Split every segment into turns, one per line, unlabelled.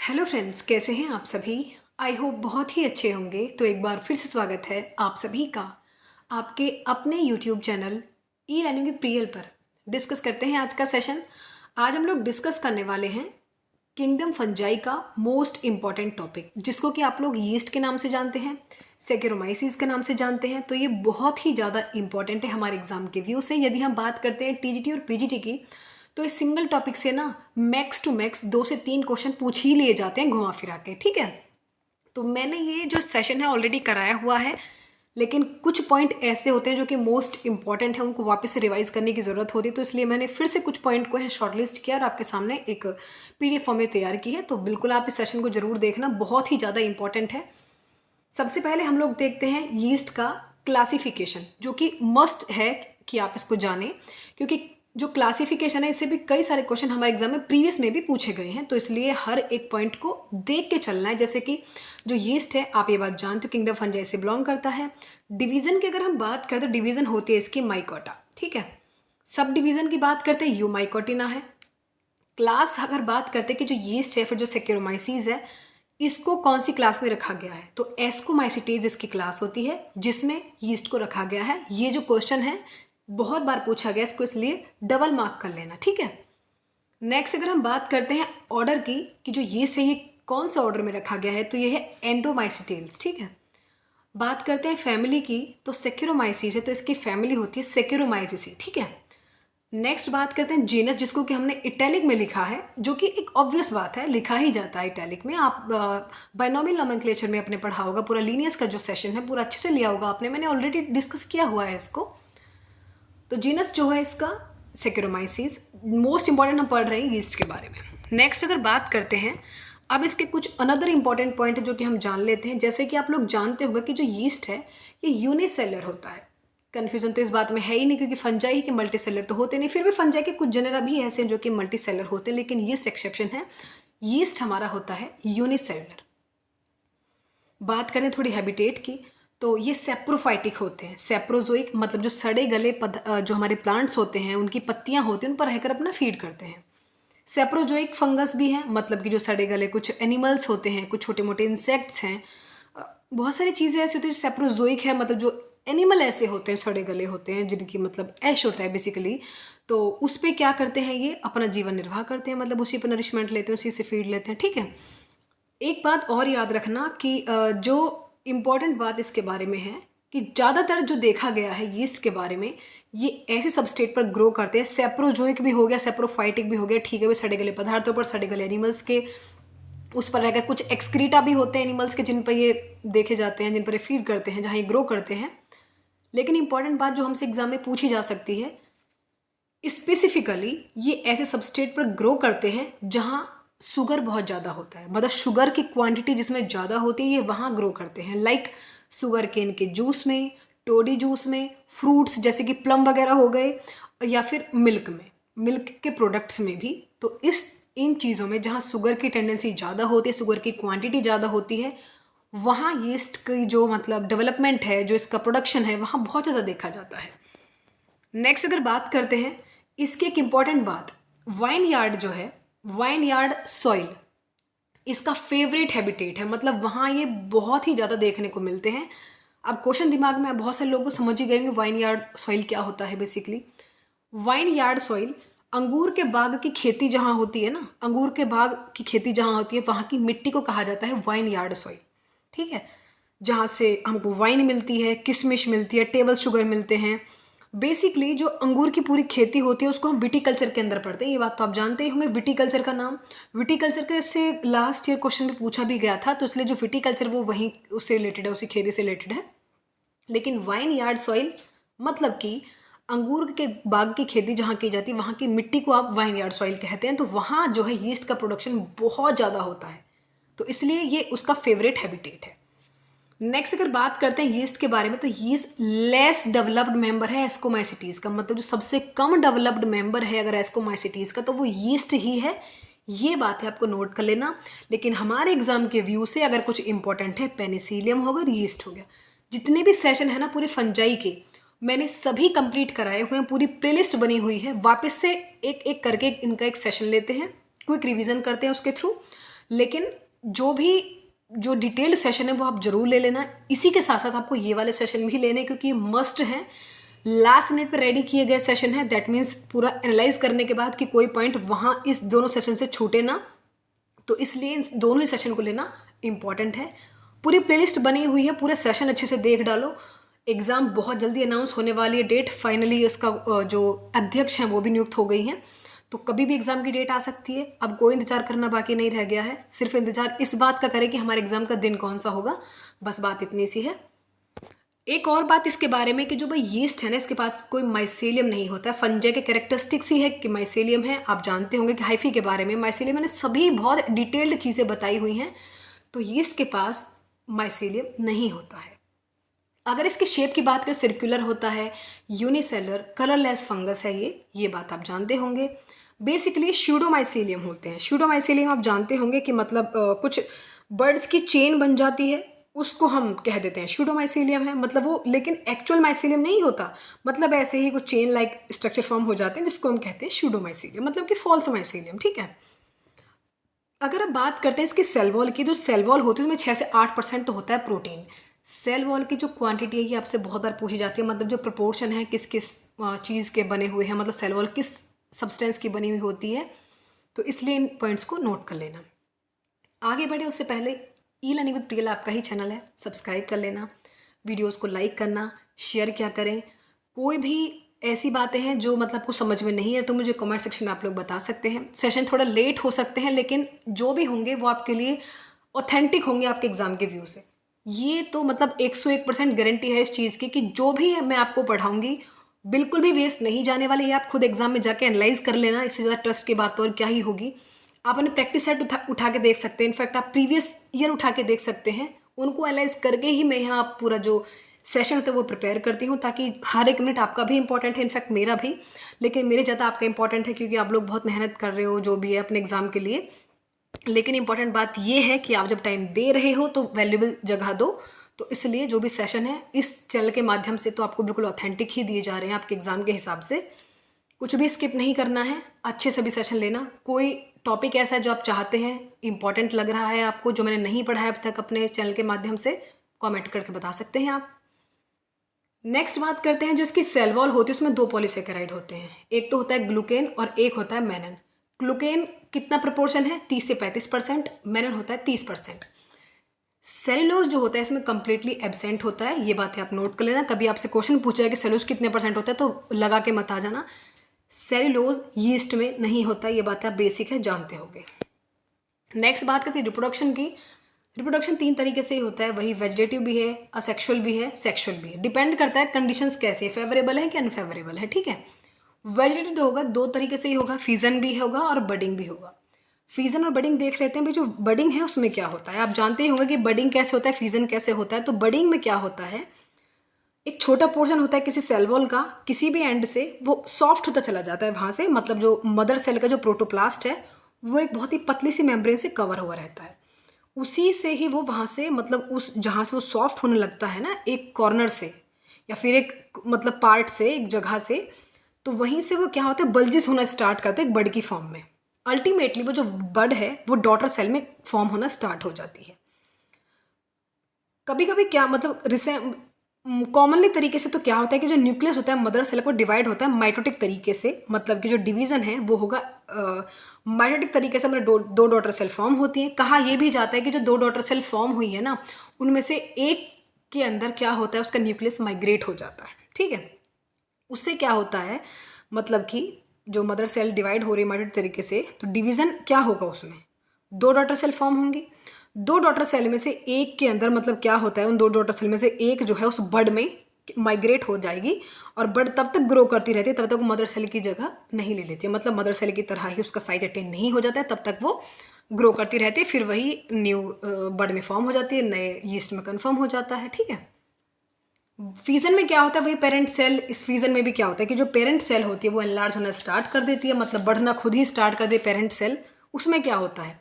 Hello friends, कैसे हैं आप सभी। आई होप बहुत ही अच्छे होंगे। तो एक बार फिर से स्वागत है आप सभी का आपके अपने YouTube channel e learning with Priyal पर। डिस्कस करते हैं आज का सेशन। आज हम लोग डिस्कस करने वाले हैं किंगडम फंजाई का मोस्ट इम्पॉर्टेंट टॉपिक, जिसको कि आप लोग यीस्ट के नाम से जानते हैं, सेकेरोमाइसिस के नाम से जानते हैं। तो ये बहुत ही ज़्यादा इंपॉर्टेंट है हमारे एग्जाम के व्यू से। यदि हम बात करते हैं टीजीटी और पीजीटी की, तो इस सिंगल टॉपिक से ना मैक्स टू मैक्स 2 से 3 क्वेश्चन पूछ ही लिए जाते हैं घुमा फिरा के। ठीक है, तो मैंने ये जो सेशन है ऑलरेडी कराया हुआ है, लेकिन कुछ पॉइंट ऐसे होते हैं जो कि मोस्ट इंपॉर्टेंट है, उनको वापस से रिवाइज करने की ज़रूरत होती है। तो इसलिए मैंने फिर से कुछ पॉइंट को है शॉर्टलिस्ट किया और आपके सामने एक पीडीएफ फॉर्म में तैयार की है। तो बिल्कुल आप इस सेशन को जरूर देखना, बहुत ही ज़्यादा इंपॉर्टेंट है। सबसे पहले हम लोग देखते हैं यीस्ट का क्लासिफिकेशन, जो कि मस्ट है कि आप इसको जानें, क्योंकि जो क्लासिफिकेशन है इससे भी कई सारे क्वेश्चन हमारे एग्जाम में प्रीवियस में भी पूछे गए हैं। तो इसलिए हर एक पॉइंट को देख के चलना है। जैसे कि जो यीस्ट है, आप ये बात जानते हो, किंगडम फंजाई से बिलोंग करता है। डिवीजन की अगर हम बात करें तो डिवीजन होती है इसकी माइकोटा। ठीक है, सब डिवीजन की बात करते हैं, यूमाइकोटिना है। क्लास अगर बात करते हैं कि जो यीस्ट है, फिर जो सेक्यूरोमाइसीज है, इसको कौन सी क्लास में रखा गया है, तो एस्कोमाइसिटीज इसकी क्लास होती है जिसमें यीस्ट को रखा गया है। ये जो क्वेश्चन है बहुत बार पूछा गया, इसको इसलिए डबल मार्क कर लेना। ठीक है, नेक्स्ट अगर हम बात करते हैं ऑर्डर की कि जो यीस्ट है ये कौन सा ऑर्डर में रखा गया है, तो ये है एंडोमाइसिटेल्स। ठीक है, बात करते हैं फैमिली की, तो सेक्यूरोमाइसीज है तो इसकी फैमिली होती है सेक्यूरोमाइसिसी। ठीक है, नेक्स्ट बात करते हैं जीनस, जिसको कि हमने इटैलिक में लिखा है, जो कि एक ऑब्वियस बात है, लिखा ही जाता है इटैलिक में। आप बाइनोमियल नोमेनक्लेचर में आपने पढ़ा होगा, पूरा लीनियस का जो सेशन है पूरा अच्छे से लिया होगा आपने, मैंने ऑलरेडी डिस्कस किया हुआ है इसको। तो जीनस जो है इसका सेक्यूरोमाइसिस। मोस्ट इंपॉर्टेंट हम पढ़ रहे हैं यीस्ट के बारे में। नेक्स्ट अगर बात करते हैं, अब इसके कुछ अनदर इंपॉर्टेंट पॉइंट है जो कि हम जान लेते हैं। जैसे कि आप लोग जानते होंगे कि जो यीस्ट है ये यूनिसेलर होता है। कन्फ्यूजन तो इस बात में है ही नहीं, क्योंकि फंजाई के मल्टी सेलर तो होते नहीं। फिर भी फंजाई के कुछ जनरा भी ऐसे हैं जो कि मल्टी सेलर होते हैं, लेकिन यीस्ट एक्सेप्शन है। यीस्ट हमारा होता है यूनिसेलर। बात करें थोड़ी हैबिटेट की, तो ये सेप्रोफाइटिक होते हैं। सेप्रोजोइक मतलब जो सड़े गले जो हमारे प्लांट्स होते हैं उनकी पत्तियां होती हैं, उन पर रहकर अपना फीड करते हैं। सेप्रोजोइक फंगस भी हैं, मतलब कि जो सड़े गले कुछ एनिमल्स होते हैं, कुछ छोटे मोटे इंसेक्ट्स हैं, बहुत सारी चीज़ें ऐसी होती हैं जो सेप्रोजोइक है, मतलब जो एनिमल ऐसे होते हैं, सड़े गले होते हैं, जिनकी मतलब ऐश होता है बेसिकली। तो उस पर क्या करते हैं, ये अपना जीवन निर्वाह करते हैं, मतलब उसी पर नरिशमेंट लेते हैं, उसी से फीड लेते हैं। ठीक है, एक बात और याद रखना कि जो इम्पॉर्टेंट बात इसके बारे में है कि ज़्यादातर जो देखा गया है यीस्ट के बारे में, ये ऐसे सबस्टेट पर ग्रो करते हैं। सेप्रोजोइक भी हो गया, सेप्रोफाइटिक भी हो गया, ठीक है, वे सड़े गले पदार्थों पर, सड़े गले एनिमल्स के उस पर रहकर। कुछ एक्सक्रीटा भी होते हैं एनिमल्स के, जिन पर ये देखे जाते हैं, जिन पर ये फीड करते हैं, जहाँ ये ग्रो करते हैं। लेकिन इंपॉर्टेंट बात जो हमसे एग्जाम में पूछी जा सकती है, स्पेसिफिकली ये ऐसे सबस्टेट पर ग्रो करते हैं जहाँ शुगर बहुत ज़्यादा होता है, मतलब शुगर की क्वांटिटी जिसमें ज़्यादा होती है, ये वहाँ ग्रो करते हैं। लाइक शुगर केन के जूस में, टोडी जूस में, फ्रूट्स जैसे कि प्लम वगैरह हो गए, या फिर मिल्क में, मिल्क के प्रोडक्ट्स में भी। तो इन चीज़ों में जहाँ शुगर की टेंडेंसी ज़्यादा होती है, शुगर की क्वांटिटी ज़्यादा होती है, वहाँ यीस्ट की जो मतलब डेवलपमेंट है, जो इसका प्रोडक्शन है, वहाँ बहुत ज़्यादा देखा जाता है। नेक्स्ट अगर बात करते हैं इसकी एक इम्पॉर्टेंट बात, वाइन यार्ड जो है, वाइन यार्ड सॉइल इसका फेवरेट हैबिटेट है, मतलब वहाँ ये बहुत ही ज़्यादा देखने को मिलते हैं। अब क्वेश्चन दिमाग में बहुत सारे लोगों को समझ ही गए होंगे वाइन यार्ड सॉइल क्या होता है। बेसिकली वाइन यार्ड सॉइल अंगूर के बाग की खेती जहाँ होती है ना, अंगूर के बाग की खेती जहाँ होती है, वहाँ की मिट्टी को कहा जाता है वाइन यार्ड सॉइल। ठीक है, जहाँ से हमको वाइन मिलती है, किशमिश मिलती है, टेबल शुगर मिलते हैं। बेसिकली जो अंगूर की पूरी खेती होती है उसको हम विटीकल्चर के अंदर पढ़ते हैं। ये बात तो आप जानते ही होंगे, विटीकल्चर का नाम। विटीकल्चर का इससे लास्ट ईयर क्वेश्चन में पूछा भी गया था, तो इसलिए जो विटीकल्चर वो वहीं उससे रिलेटेड है, उसी खेती से रिलेटेड है। लेकिन वाइन यार्ड सॉइल मतलब कि अंगूर के बाग की खेती जहाँ की जाती है, वहाँ की मिट्टी को आप वाइन यार्ड सॉइल कहते हैं। तो वहाँ जो है यीस्ट का प्रोडक्शन बहुत ज़्यादा होता है, तो इसलिए ये उसका फेवरेट हैबिटेट है। नेक्स्ट अगर बात करते हैं यीस्ट के बारे में, तो यीस्ट लेस डेवलप्ड मेंबर है एस्कोमाइसिटीज का, मतलब जो सबसे कम डेवलप्ड मेंबर है अगर एस्कोमाइसिटीज का, तो वो यीस्ट ही है। ये बात है, आपको नोट कर लेना। लेकिन हमारे एग्जाम के व्यू से अगर कुछ इंपॉर्टेंट है, पेनिसिलियम हो गया, यीस्ट हो गया। जितने भी सेशन है ना पूरे फंजाई के, मैंने सभी कंप्लीट कराए हुए हैं, पूरी प्लेलिस्ट बनी हुई है। वापस से एक एक करके इनका एक सेशन लेते हैं, क्विक रिवीजन करते हैं उसके थ्रू। लेकिन जो डिटेल्ड सेशन है वो आप ज़रूर ले लेना। इसी के साथ साथ आपको ये वाले सेशन भी लेने, क्योंकि ये मस्ट हैं, लास्ट मिनट पे रेडी किए गए सेशन है। दैट मीन्स पूरा एनालाइज करने के बाद कि कोई पॉइंट वहाँ इस दोनों सेशन से छूटे ना, तो इसलिए इन दोनों ही सेशन को लेना इम्पॉर्टेंट है। पूरी प्लेलिस्ट बनी हुई है, पूरे सेशन अच्छे से देख डालो। एग्ज़ाम बहुत जल्दी अनाउंस होने वाली है डेट, फाइनली इसका जो अध्यक्ष हैं वो भी नियुक्त हो गई हैं, तो कभी भी एग्ज़ाम की डेट आ सकती है। अब कोई इंतज़ार करना बाकी नहीं रह गया है, सिर्फ इंतज़ार इस बात का करें कि हमारे एग्ज़ाम का दिन कौन सा होगा, बस बात इतनी सी है। एक और बात इसके बारे में कि जो भाई यीस्ट है ना, इसके पास कोई माइसेलियम नहीं होता है। फंजाई के कैरेक्टरिस्टिक्स ही है कि माइसेलियम है। आप जानते होंगे कि हाइफी के बारे में माइसेलियम मैंने सभी बहुत डिटेल्ड चीज़ें बताई हुई हैं, तो यीस्ट के पास माइसेलियम नहीं होता है। अगर इसकी शेप की बात करें, सर्कुलर होता है, यूनिसेलर, कलरलेस फंगस है ये बात आप जानते होंगे। बेसिकली स्यूडोमाइसेलियम होते हैं। स्यूडोमाइसेलियम आप जानते होंगे कि मतलब कुछ बर्ड्स की चेन बन जाती है, उसको हम कह देते हैं स्यूडोमाइसेलियम है। मतलब वो, लेकिन एक्चुअल माइसेलियम नहीं होता, मतलब ऐसे ही कुछ चेन लाइक स्ट्रक्चर फॉर्म हो जाते हैं, जिसको हम कहते हैं स्यूडोमाइसेलियम, मतलब कि फॉल्स माइसेलियम। ठीक है, अगर आप बात करते हैं इसकी सेल वॉल की, तो सेल वॉल होती है उसमें 6 से 8% तो होता है प्रोटीन। सेल वॉल की जो क्वांटिटी है ये आपसे बहुत बार पूछी जाती है, मतलब जो प्रोपोर्शन है किस किस चीज़ के बने हुए हैं, मतलब सेल वॉल किस सब्सटेंस की बनी हुई होती है, तो इसलिए इन पॉइंट्स को नोट कर लेना। आगे बढ़े उससे पहले ई लर्निंग विद प्रियल आपका ही चैनल है, सब्सक्राइब कर लेना, वीडियोस को लाइक करना, शेयर क्या करें। कोई भी ऐसी बातें हैं जो मतलब कुछ समझ में नहीं है तो मुझे कमेंट सेक्शन में आप लोग बता सकते हैं। सेशन थोड़ा लेट हो सकते हैं, लेकिन जो भी होंगे वो आपके लिए ऑथेंटिक होंगे आपके एग्ज़ाम के व्यू से। ये तो मतलब 101% गारंटी है इस चीज़ की कि जो भी मैं आपको पढ़ाऊँगी बिल्कुल भी वेस्ट नहीं जाने वाले। ये आप खुद एग्ज़ाम में जाके एनालाइज कर लेना, इससे ज़्यादा ट्रस्ट की बात तो और क्या ही होगी। आप अपने प्रैक्टिस सेट उठा के देख सकते हैं, इनफैक्ट आप प्रीवियस ईयर उठा के देख सकते हैं। उनको एनालाइज करके ही मैं यहाँ पूरा जो सेशन होता है वो प्रिपेयर करती हूँ, ताकि हर एक मिनट आपका भी इंपॉर्टेंट है, इनफैक्ट मेरा भी, लेकिन मेरे ज़्यादा आपका इंपॉर्टेंट है क्योंकि आप लोग बहुत मेहनत कर रहे हो जो भी है अपने एग्ज़ाम के लिए। लेकिन इंपॉर्टेंट बात ये है कि आप जब टाइम दे रहे हो तो वैल्यूबल जगह दो। तो इसलिए जो भी सेशन है इस चैनल के माध्यम से तो आपको बिल्कुल ऑथेंटिक ही दिए जा रहे हैं आपके एग्ज़ाम के हिसाब से। कुछ भी स्किप नहीं करना है, अच्छे से भी सेशन लेना। कोई टॉपिक ऐसा है जो आप चाहते हैं, इंपॉर्टेंट लग रहा है आपको, जो मैंने नहीं पढ़ा है अब तक अपने चैनल के माध्यम से, कमेंट करके बता सकते हैं आप। नेक्स्ट बात करते हैं, जो इसकी सेल वॉल होती है उसमें 2 पॉलीसेकेराइड होते हैं, एक तो होता है ग्लूकेन और एक होता है मेनन। ग्लूकेन कितना प्रपोर्शन है, 30 से 35%, मेनन होता है 30%। सेलुलोज जो होता है इसमें कंप्लीटली एब्सेंट होता है, ये बातें आप नोट कर लेना। कभी आपसे क्वेश्चन पूछा है कि सेलुलोज कितने परसेंट होता है तो लगा के मत आ जाना। सेलुलोज यीस्ट में नहीं होता, ये बात आप बेसिक है जानते होंगे। नेक्स्ट बात करते हैं रिप्रोडक्शन की। रिप्रोडक्शन 3 तरीके से ही होता है, वही वेजिटेटिव भी है, असेक्सुअल भी है, सेक्सुअल भी है। डिपेंड करता है कंडीशंस कैसे, फेवरेबल है कि अनफेवरेबल है। ठीक है, वेजिटेटिव जो होगा 2 तरीके से ही होगा, फीजन भी होगा और बडिंग भी होगा। फीजन और बडिंग देख लेते हैं भाई। जो बडिंग है उसमें क्या होता है, आप जानते ही होंगे कि बडिंग कैसे होता है, फीजन कैसे होता है। तो बडिंग में क्या होता है, एक छोटा पोर्शन होता है किसी सेल वॉल का, किसी भी एंड से वो सॉफ्ट होता चला जाता है वहाँ से, मतलब जो मदर सेल का जो प्रोटोप्लास्ट है वो एक बहुत ही पतली सी मेम्ब्रेन से कवर हुआ रहता है। उसी से ही वो वहाँ से, मतलब उस जहाँ से वो सॉफ्ट होने लगता है ना, एक कॉर्नर से या फिर एक मतलब पार्ट से, एक जगह से, तो वहीं से वो क्या होता है, बल्जिस होना स्टार्ट करते हैं एक बड की फॉर्म में। अल्टीमेटली वो जो बड है वो डॉटर सेल में फॉर्म होना स्टार्ट हो जाती है। कभी कभी क्या मतलब कॉमनली तरीके से तो क्या होता है कि जो न्यूक्लियस होता है मदर सेल को डिवाइड होता है माइटोटिक तरीके से, मतलब कि जो डिवीजन है वो होगा माइटोटिक तरीके से, मतलब दो डॉटर सेल फॉर्म होती हैं। कहा यह भी जाता है कि जो 2 डॉटर सेल फॉर्म हुई है ना, उनमें से एक के अंदर क्या होता है, उसका न्यूक्लियस माइग्रेट हो जाता है। ठीक है, उससे क्या होता है, मतलब कि जो मदर सेल डिवाइड हो रही है माइटोटिक तरीके से, तो डिवीजन क्या होगा, उसमें 2 डॉटर सेल फॉर्म होंगी। 2 डॉटर सेल में से एक के अंदर मतलब क्या होता है, उन 2 डॉटर सेल में से एक जो है उस बड में माइग्रेट हो जाएगी, और बड तब तक ग्रो करती रहती है, तब तक वो मदर सेल की जगह नहीं ले लेती है, मतलब मदर सेल की तरह ही उसका साइज अटेन नहीं हो जाता है, तब तक वो ग्रो करती रहती है। फिर वही न्यू बड में फॉर्म हो जाती है, नए यीस्ट में कन्फर्म हो जाता है। ठीक है, फीजन में क्या होता है, वही पेरेंट सेल। इस फीजन में भी क्या होता है कि जो पेरेंट सेल होती है वो एनलार्ज होना स्टार्ट कर देती है, मतलब बढ़ना खुद ही स्टार्ट कर दे पेरेंट सेल। उसमें क्या होता है,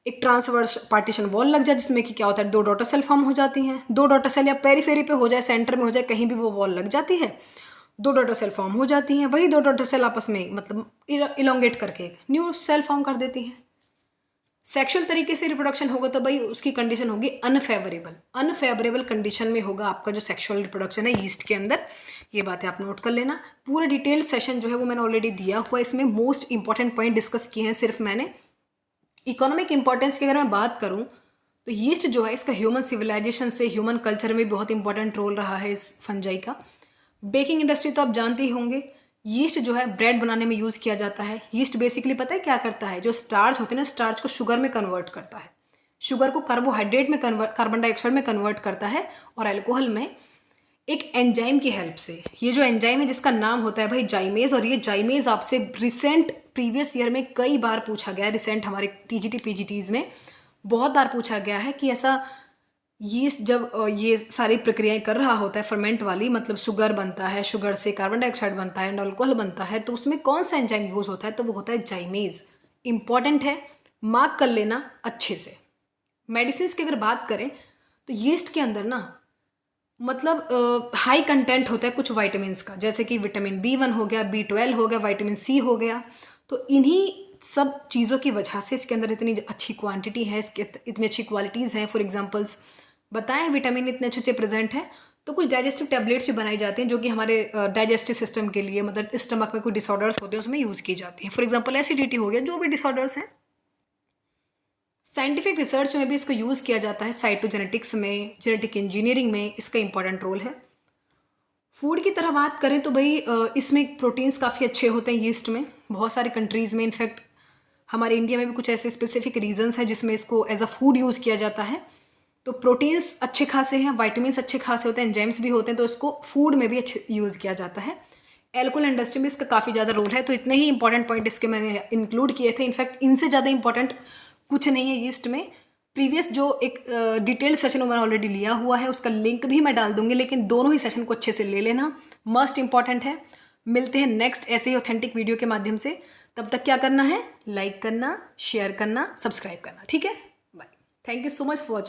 एक ट्रांसवर्स पार्टीशन वॉल लग जाए, जिसमें कि क्या होता है 2 डॉटर सेल फॉर्म हो जाती हैं। 2 डॉटर सेल या पेरीफेरी पे हो जाए, सेंटर में हो जाए, कहीं भी वो वॉल लग जाती है, 2 डॉटर सेल फॉर्म हो जाती हैं। वही 2 डॉटर सेल आपस में मतलब इलोंगेट करके एक न्यू सेल फॉर्म कर देती हैं। सेक्सुअल तरीके से रिप्रोडक्शन होगा तो भाई उसकी कंडीशन होगी अनफेवरेबल कंडीशन में होगा आपका जो सेक्सुअल रिप्रोडक्शन है यीस्ट के अंदर। ये बातें आप नोट कर लेना। पूरा डिटेल सेशन जो है वो मैंने ऑलरेडी दिया हुआ है, इसमें मोस्ट इंपॉर्टेंट पॉइंट डिस्कस किए हैं सिर्फ मैंने। इकोनॉमिक इंपॉर्टेंस की अगर मैं बात करूँ तो यीस्ट जो है इसका ह्यूमन सिविलाइजेशन से ह्यूमन कल्चर में बहुत इंपॉर्टेंट रोल रहा है इस फंजाई का। बेकिंग इंडस्ट्री तो आप जानते ही होंगे। यीस्ट जो है ब्रेड बनाने में यूज़ किया जाता है। यीस्ट बेसिकली पता है क्या करता है, जो स्टार्च होते हैं ना, स्टार्च को शुगर में कन्वर्ट करता है, शुगर को कार्बोहाइड्रेट में कार्बन डाइऑक्साइड में कन्वर्ट करता है, और अल्कोहल में एक एंजाइम की हेल्प से। ये जो एंजाइम है जिसका नाम होता है भाई जाइमेज, और ये जाइमेज आपसे रिसेंट प्रीवियस ईयर में कई बार पूछा गया है। रिसेंट हमारे टीजीटी पीजीटीज़ में बहुत बार पूछा गया है कि ऐसा यीस्ट जब ये सारी प्रक्रियाएं कर रहा होता है फर्मेंट वाली, मतलब शुगर बनता है, शुगर से कार्बन डाइऑक्साइड बनता है एंड अल्कोहल बनता है, तो उसमें कौन सा एंजाइम यूज़ होता है, तो वो होता है जाइमेज। इंपॉर्टेंट है, मार्क कर लेना अच्छे से। मेडिसिन की अगर बात करें तो यीस्ट के अंदर ना मतलब हाई कंटेंट होता है कुछ विटामिन्स का, जैसे कि विटामिन B1 हो गया, B12 हो गया, विटामिन C हो गया। तो इन्हीं सब चीज़ों की वजह से इसके अंदर इतनी अच्छी क्वांटिटी है, इसके इतनी अच्छी क्वालिटीज़ हैं। फॉर एग्जांपल्स बताएं, विटामिन इतने अच्छे प्रेजेंट हैं, तो कुछ डाइजेस्टिव टैबलेट्स भी बनाई जाती हैं जो कि हमारे डाइजेस्टिव सिस्टम के लिए, मतलब स्टमक में कोई डिसऑर्डर्स होते हैं उसमें यूज़ की जाती हैं। फॉर एग्जाम्पल एसिडिटी हो गया, जो भी डिसऑर्डर्स हैं। साइंटिफिक रिसर्च में भी इसको यूज़ किया जाता है, साइटोजेनेटिक्स में, जेनेटिक इंजीनियरिंग में इसका इंपॉर्टेंट रोल है। फूड की तरह बात करें तो भाई इसमें प्रोटीन्स काफ़ी अच्छे होते हैं यीस्ट में, बहुत सारी कंट्रीज़ में। इनफैक्ट हमारे इंडिया में भी कुछ ऐसे स्पेसिफिक रीजंस हैं जिसमें इसको एज अ फूड यूज़ किया जाता है। तो प्रोटीन्स अच्छे खासे हैं, वाइटामिन्स अच्छे खासे होते हैं, एंजाइम्स भी होते हैं, तो इसको फूड में भी अच्छे यूज़ किया जाता है। एल्कोहल इंडस्ट्री में इसका काफ़ी ज़्यादा रोल है। तो इतने ही इंपॉर्टेंट पॉइंट इसके मैंने इंक्लूड किए थे। इनफैक्ट इनसे ज़्यादा इंपॉर्टेंट कुछ नहीं है यीस्ट में। प्रीवियस जो एक डिटेल्ड सेशन मैंने ऑलरेडी लिया हुआ है, उसका लिंक भी मैं डाल दूंगी, लेकिन दोनों ही सेशन को अच्छे से ले लेना, मस्ट इंपॉर्टेंट है। मिलते हैं नेक्स्ट ऐसे ही ऑथेंटिक वीडियो के माध्यम से। तब तक क्या करना है, लाइक करना, शेयर करना, सब्सक्राइब करना, ठीक है। Bye, thank you so much for watching.